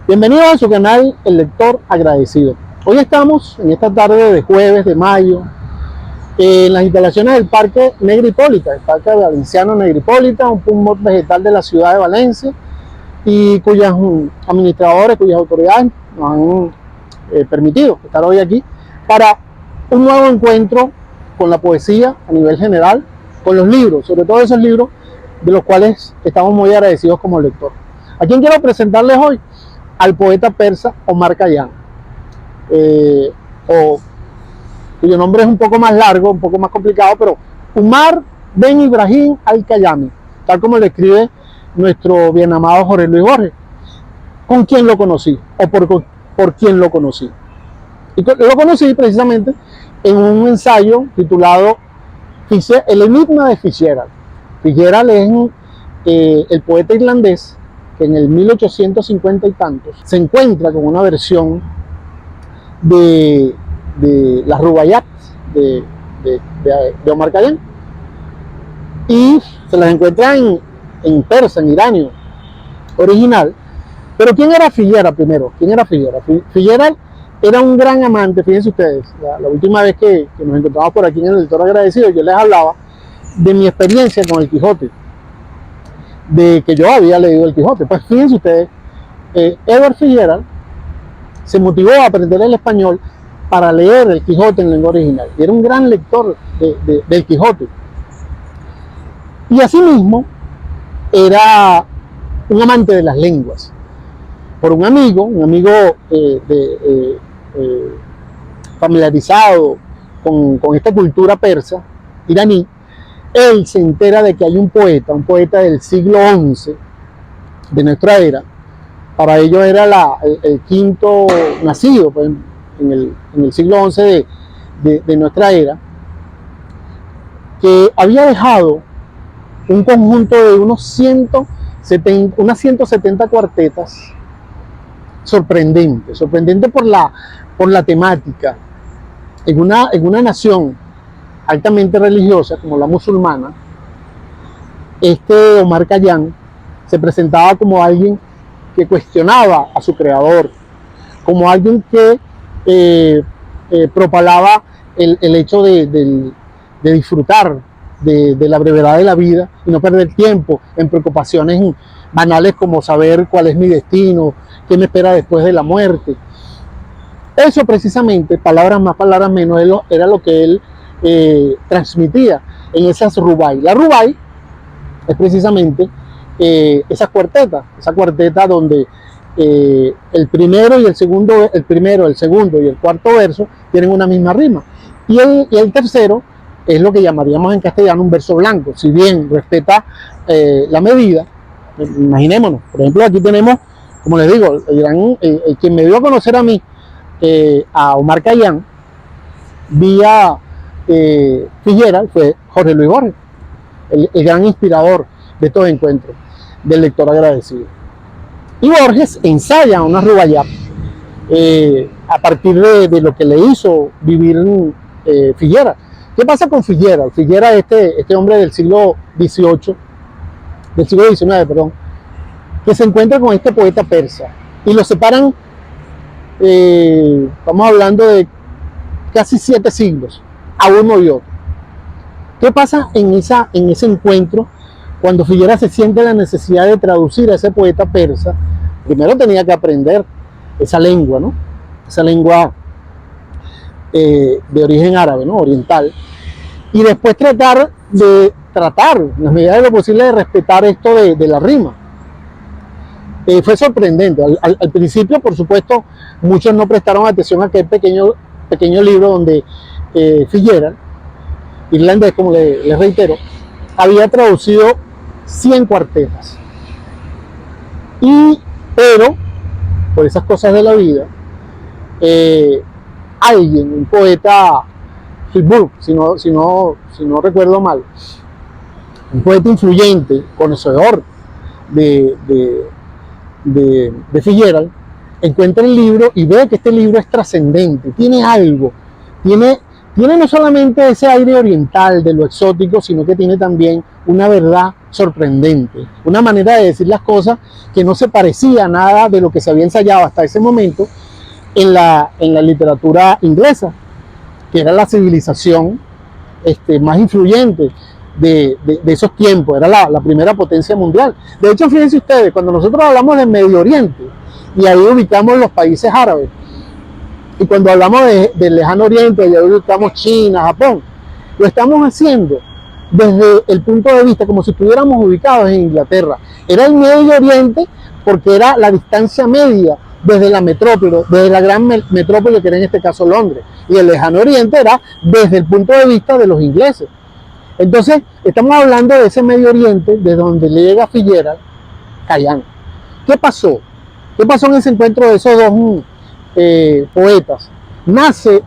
Bienvenidos a su canal El Lector Agradecido. Hoy estamos en esta tarde de jueves de mayo en las instalaciones del Parque Negra Hipólita, el Parque Valenciano Negra Hipólita, un pulmón vegetal de la ciudad de Valencia y cuyas administradores, cuyas autoridades nos han permitido estar hoy aquí para un nuevo encuentro con la poesía a nivel general, con los libros, sobre todo esos libros de los cuales estamos muy agradecidos como lector. ¿A quién quiero presentarles hoy? Al poeta persa Omar Khayyam, cuyo nombre es un poco más largo, un poco más complicado, pero Umar Ben Ibrahim Al-Khayyami, tal como lo escribe nuestro bien amado Jorge Luis Borges. ¿Con quién lo conocí? ¿O por quién lo conocí? Y lo conocí precisamente en un ensayo titulado El enigma de Fitzgerald. Fitzgerald es el poeta irlandés que en el 1850 y tantos se encuentra con una versión de las Rubaiyat de Omar Khayyam y se las encuentra en persa, en iranio original. Pero ¿quién era Fitzgerald primero? ¿Quién era Fitzgerald? Fitzgerald era un gran amante, fíjense ustedes, la última vez que nos encontramos por aquí en El Lector Agradecido, yo les hablaba de mi experiencia con el Quijote, de que yo había leído el Quijote. Pues fíjense ustedes, Edward Fitzgerald se motivó a aprender el español para leer el Quijote en lengua original, y era un gran lector del Quijote. Y asimismo era un amante de las lenguas. Por un amigo familiarizado con esta cultura persa, iraní, él se entera de que hay un poeta del siglo XI de nuestra era. Para ellos era el quinto nacido pues, en el siglo XI de nuestra era, que había dejado un conjunto de unas 170 cuartetas sorprendente por la temática. En una nación altamente religiosa como la musulmana, Omar Khayyam se presentaba como alguien que cuestionaba a su creador, como alguien que propalaba el hecho de disfrutar de la brevedad de la vida y no perder tiempo en preocupaciones banales como saber cuál es mi destino, qué me espera después de la muerte. Eso precisamente, palabras más, palabras menos, era lo que él transmitía en esas Rubai. La Rubai es precisamente esa cuarteta donde el primero, el segundo y el cuarto verso tienen una misma rima. Y el tercero es lo que llamaríamos en castellano un verso blanco. Si bien respeta la medida, imaginémonos, por ejemplo, aquí tenemos, como les digo, quien me dio a conocer a mí, a Omar Khayyam, vía Fitzgerald, fue Jorge Luis Borges, el gran inspirador de estos encuentros del Lector Agradecido. Y Borges ensaya una Rubaiyat a partir de lo que le hizo vivir Fitzgerald. ¿Qué pasa con Fitzgerald? Fitzgerald, este hombre del siglo XIX, que se encuentra con este poeta persa y lo separan, estamos hablando de casi 7 siglos a uno y otro. ¿Qué pasa en ese encuentro cuando Fitzgerald se siente la necesidad de traducir a ese poeta persa? Primero tenía que aprender esa lengua, ¿no? Esa lengua de origen árabe, ¿no? Oriental, y después tratar, en la medida de lo posible, de respetar esto de la rima. Fue sorprendente. Al principio, por supuesto, muchos no prestaron atención a aquel pequeño libro donde Fitzgerald, irlandés, como les reitero, había traducido 100 cuartetas. Pero, por esas cosas de la vida, un poeta, Hilburg, si no recuerdo mal, un poeta influyente, conocedor de Fitzgerald, encuentra el libro y ve que este libro es trascendente, tiene algo, tiene no solamente ese aire oriental de lo exótico, sino que tiene también una verdad sorprendente, una manera de decir las cosas que no se parecía a nada de lo que se había ensayado hasta ese momento en la literatura inglesa, que era la civilización más influyente de esos tiempos, era la primera potencia mundial. De hecho, fíjense ustedes, cuando nosotros hablamos de Medio Oriente, y ahí ubicamos los países árabes, y cuando hablamos del lejano oriente, ahí ubicamos China, Japón, lo estamos haciendo desde el punto de vista como si estuviéramos ubicados en Inglaterra. Era el Medio Oriente porque era la distancia media desde la metrópoli, desde la gran metrópoli que era en este caso Londres, y el lejano oriente era desde el punto de vista de los ingleses. Entonces, estamos hablando de ese Medio Oriente, de donde le llega Fitzgerald Kayhan. ¿Qué pasó? ¿Qué pasó en ese encuentro de esos dos poetas? Nace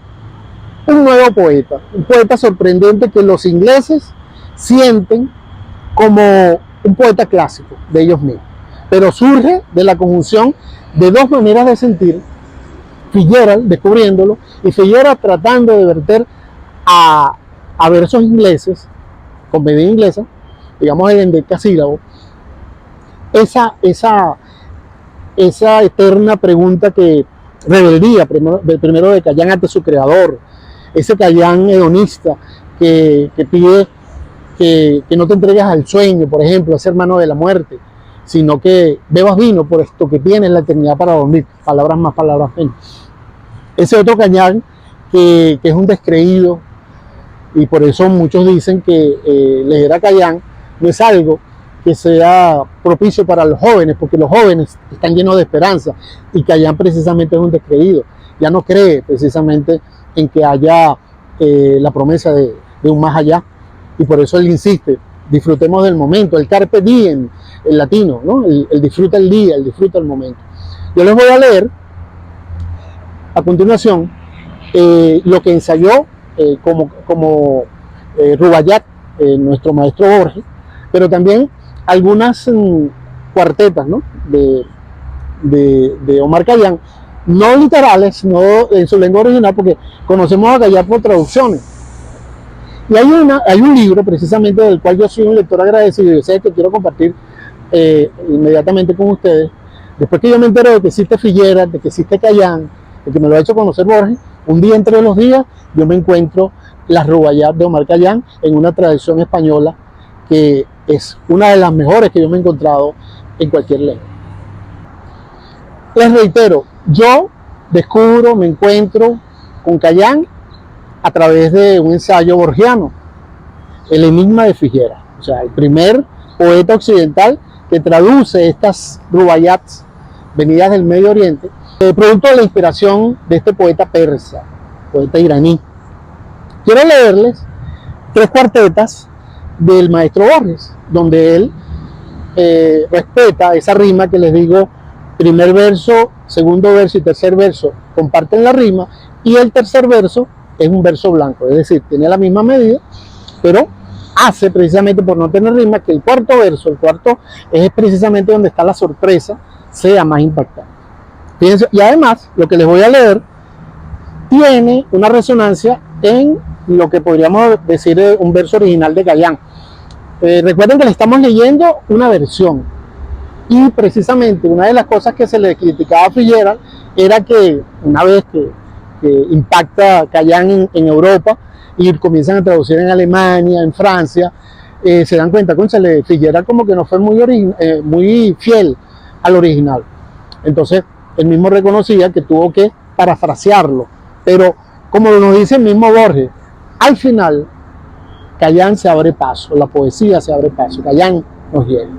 un nuevo poeta, un poeta sorprendente que los ingleses sienten como un poeta clásico de ellos mismos, pero surge de la conjunción de dos maneras de sentir, Fitzgerald descubriéndolo y Fitzgerald tratando de verter a versos ingleses, con medida inglesa, digamos el endecasílabo, esa eterna pregunta que rebeldía primero de Kayhan ante su creador, ese Kayhan hedonista que pide que no te entregues al sueño, por ejemplo, a ser hermano de la muerte, sino que bebas vino por esto que tienes la eternidad para dormir, palabras más, palabras menos. Ese otro Kayhan que es un descreído, y por eso muchos dicen que leer a Kayhan no es algo que sea propicio para los jóvenes, porque los jóvenes están llenos de esperanza, y Kayhan precisamente es un descreído, ya no cree precisamente en que haya la promesa de un más allá, y por eso él insiste, disfrutemos del momento, el carpe diem, el latino, ¿no? El disfruta el día, el disfruta el momento. Yo les voy a leer a continuación lo que ensayó como Rubaiyat, nuestro maestro Borges, pero también algunas cuartetas, ¿no? de Omar Khayyam, no literales, no en su lengua original, porque conocemos a Khayyam por traducciones. Y hay un libro precisamente del cual yo soy un lector agradecido, y sé que quiero compartir inmediatamente con ustedes. Después que yo me entero de que existe Fitzgerald, de que existe Khayyam, de que me lo ha hecho conocer Borges, un día entre los días yo me encuentro las Rubaiyat de Omar Khayyam en una traducción española que es una de las mejores que yo me he encontrado en cualquier lengua. Les reitero, yo descubro, me encuentro con Khayyam a través de un ensayo borgiano, El enigma de Fitzgerald, o sea, el primer poeta occidental que traduce estas Rubaiyats venidas del Medio Oriente, producto de la inspiración de este poeta persa, poeta iraní. Quiero leerles 3 cuartetas del maestro Borges, donde él respeta esa rima que les digo, primer verso, segundo verso y tercer verso comparten la rima, y el tercer verso es un verso blanco, es decir, tiene la misma medida, pero hace precisamente por no tener rima que el cuarto verso, el cuarto es precisamente donde está la sorpresa, sea más impactante. Fíjense, y además, lo que les voy a leer tiene una resonancia en lo que podríamos decir un verso original de Khayyam. Recuerden que le estamos leyendo una versión, y precisamente una de las cosas que se le criticaba a Fitzgerald era que una vez que impacta Khayyam en Europa y comienzan a traducir en Alemania, en Francia, se dan cuenta, cónchale, Fitzgerald como que no fue muy fiel al original. Entonces él mismo reconocía que tuvo que parafrasearlo, pero como nos dice el mismo Borges, al final Khayyam se abre paso, la poesía se abre paso, Khayyam nos llega.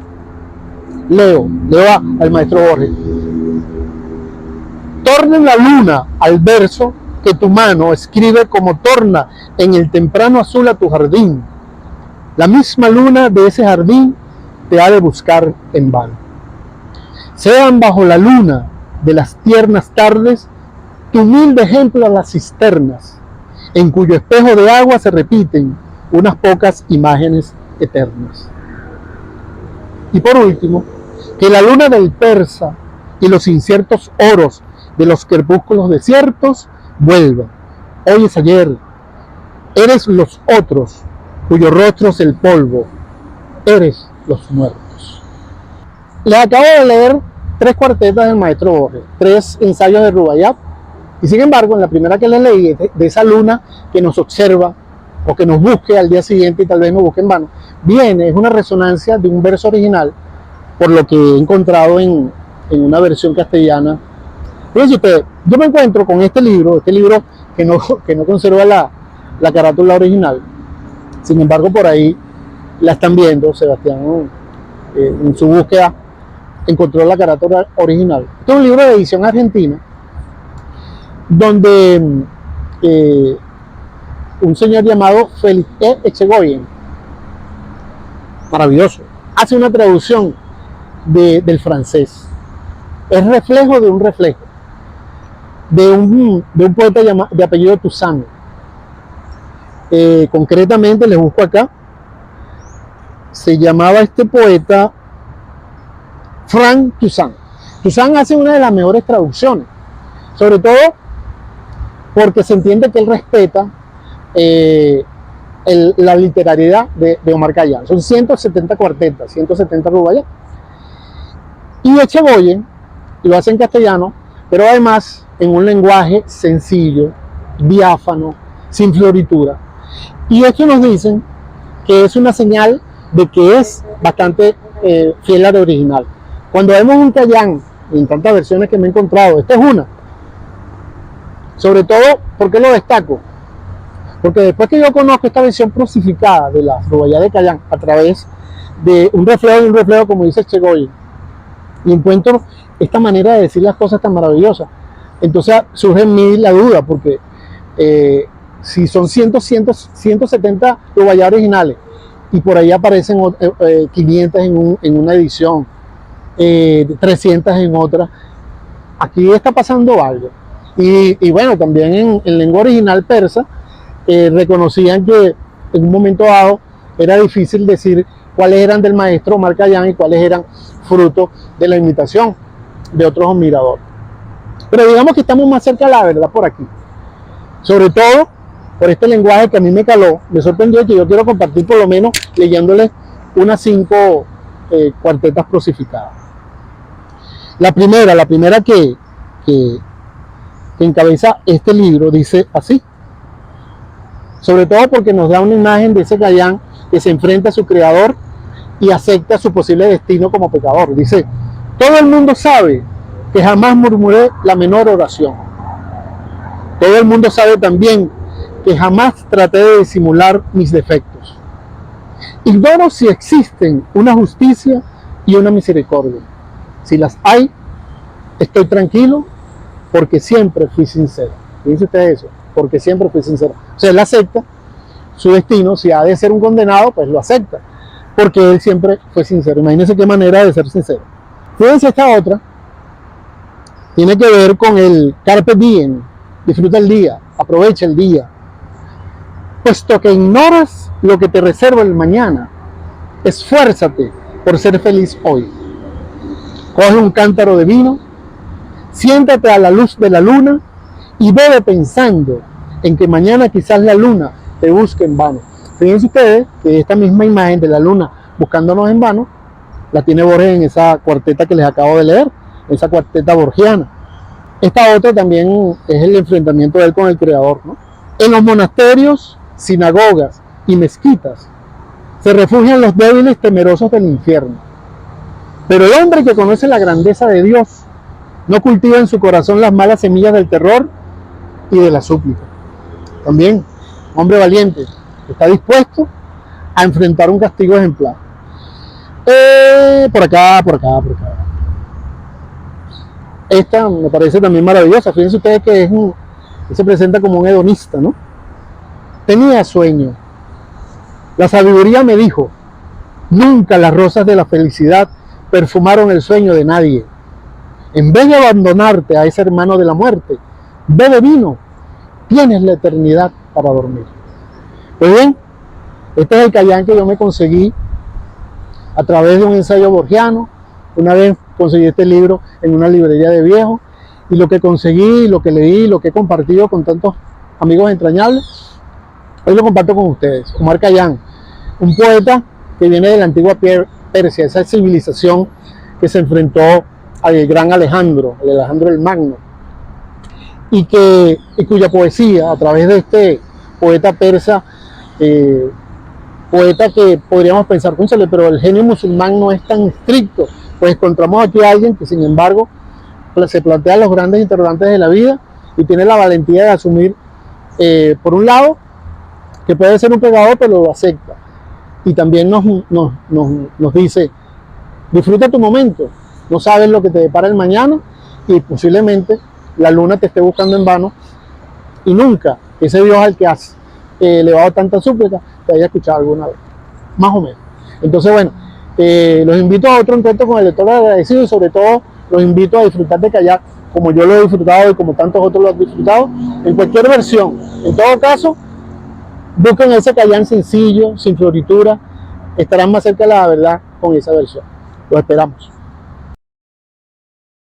Leo al maestro Borges. Torna la luna al verso que tu mano escribe como torna en el temprano azul a tu jardín. La misma luna de ese jardín te ha de buscar en vano. Sean bajo la luna de las tiernas tardes tu humilde ejemplo a las cisternas, en cuyo espejo de agua se repiten unas pocas imágenes eternas. Y por último, que la luna del persa y los inciertos oros de los crepúsculos desiertos vuelvan. Hoy es ayer, eres los otros, cuyo rostro es el polvo, eres los muertos. Les acabo de leer 3 cuartetas del maestro Borges, 3 ensayos de Rubaiyat, y sin embargo, en la primera que les leí, de esa luna que nos observa o que nos busque al día siguiente y tal vez nos busque en vano, es una resonancia de un verso original, por lo que he encontrado en una versión castellana. Fíjense ustedes, yo me encuentro con este libro que no conserva la carátula original. Sin embargo, por ahí la están viendo. Sebastián, en su búsqueda, encontró la carátula original. Este es un libro de edición argentina, donde un señor llamado Felipe Echegoyen, maravilloso, hace una traducción del francés. Es reflejo de un reflejo, de un poeta de apellido Toussaint. Concretamente, les busco acá, se llamaba este poeta Franck Toussaint. Toussaint hace una de las mejores traducciones, sobre todo porque se entiende que él respeta la literariedad de Omar Khayyam. Son 170 cuartetas, 170 rubayat. Y Echegoyen lo hace en castellano, pero además en un lenguaje sencillo, diáfano, sin floritura. Y esto nos dicen que es una señal de que es bastante fiel al original. Cuando vemos un Khayyam, en tantas versiones que me he encontrado, esta es una. Sobre todo, ¿por qué lo destaco? Porque después que yo conozco esta versión crucificada de la Rubayat de Khayyam a través de un reflejo, como dice Echegoyen, y encuentro esta manera de decir las cosas tan maravillosas, entonces surge en mí la duda, porque si son 170 Rubayat originales y por ahí aparecen 500 en una edición, 300 en otra, aquí está pasando algo. Y bueno, también en lengua original persa reconocían que en un momento dado era difícil decir cuáles eran del maestro Omar Khayyam y cuáles eran fruto de la imitación de otros admiradores. Pero digamos que estamos más cerca de la verdad por aquí, sobre todo por este lenguaje que a mí me caló, me sorprendió, que yo quiero compartir por lo menos leyéndoles unas 5 cuartetas crucificadas. La primera que encabeza este libro dice así, sobre todo porque nos da una imagen de ese Khayyam que se enfrenta a su creador y acepta su posible destino como pecador. Dice: todo el mundo sabe que jamás murmuré la menor oración. Todo el mundo sabe también que jamás traté de disimular mis defectos. Ignoro si existen una justicia y una misericordia. Si las hay, estoy tranquilo porque siempre fui sincero. Dice usted eso, porque siempre fui sincero. O sea, él acepta su destino. Si ha de ser un condenado, pues lo acepta, porque él siempre fue sincero. Imagínense qué manera de ser sincero. Fíjense, esta otra tiene que ver con el carpe diem. Disfruta el día, aprovecha el día. Puesto que ignoras lo que te reserva el mañana, esfuérzate por ser feliz hoy. Coge un cántaro de vino, siéntate a la luz de la luna y bebe pensando en que mañana quizás la luna te busque en vano. Fíjense ustedes que esta misma imagen de la luna buscándonos en vano la tiene Borges en esa cuarteta que les acabo de leer, esa cuarteta borgiana. Esta otra también es el enfrentamiento de él con el creador, ¿no? En los monasterios, sinagogas y mezquitas se refugian los débiles temerosos del infierno. Pero el hombre que conoce la grandeza de Dios no cultiva en su corazón las malas semillas del terror y de la súplica. También, hombre valiente, está dispuesto a enfrentar un castigo ejemplar. Por acá. Esta me parece también maravillosa. Fíjense ustedes que se presenta como un hedonista, ¿no? Tenía sueño. La sabiduría me dijo: nunca las rosas de la felicidad perfumaron el sueño de nadie. En vez de abandonarte a ese hermano de la muerte, bebe vino, tienes la eternidad para dormir. Pues bien, este es el Khayyam que yo me conseguí a través de un ensayo borgiano. Una vez conseguí este libro en una librería de viejos, y lo que conseguí, lo que leí, lo que he compartido con tantos amigos entrañables, hoy lo comparto con ustedes. Omar Khayyam, un poeta que viene de la antigua Persia, esa civilización que se enfrentó al gran Alejandro, el Alejandro el Magno, y cuya poesía, a través de este poeta persa, poeta que podríamos pensar, cónchale, pero el genio musulmán no es tan estricto, pues encontramos aquí a alguien que sin embargo se plantea los grandes interrogantes de la vida y tiene la valentía de asumir, por un lado, que puede ser un pecador, pero lo acepta. Y también nos dice, disfruta tu momento, no sabes lo que te depara el mañana y posiblemente la luna te esté buscando en vano y nunca ese Dios al que has elevado tanta súplica te haya escuchado alguna vez, más o menos. Entonces, bueno, los invito a otro encuentro con el lector agradecido y sobre todo los invito a disfrutar de Kayak como yo lo he disfrutado y como tantos otros lo han disfrutado, en cualquier versión. En todo caso, busquen ese Kayak sencillo, sin floritura, estarán más cerca de la verdad con esa versión. Los esperamos.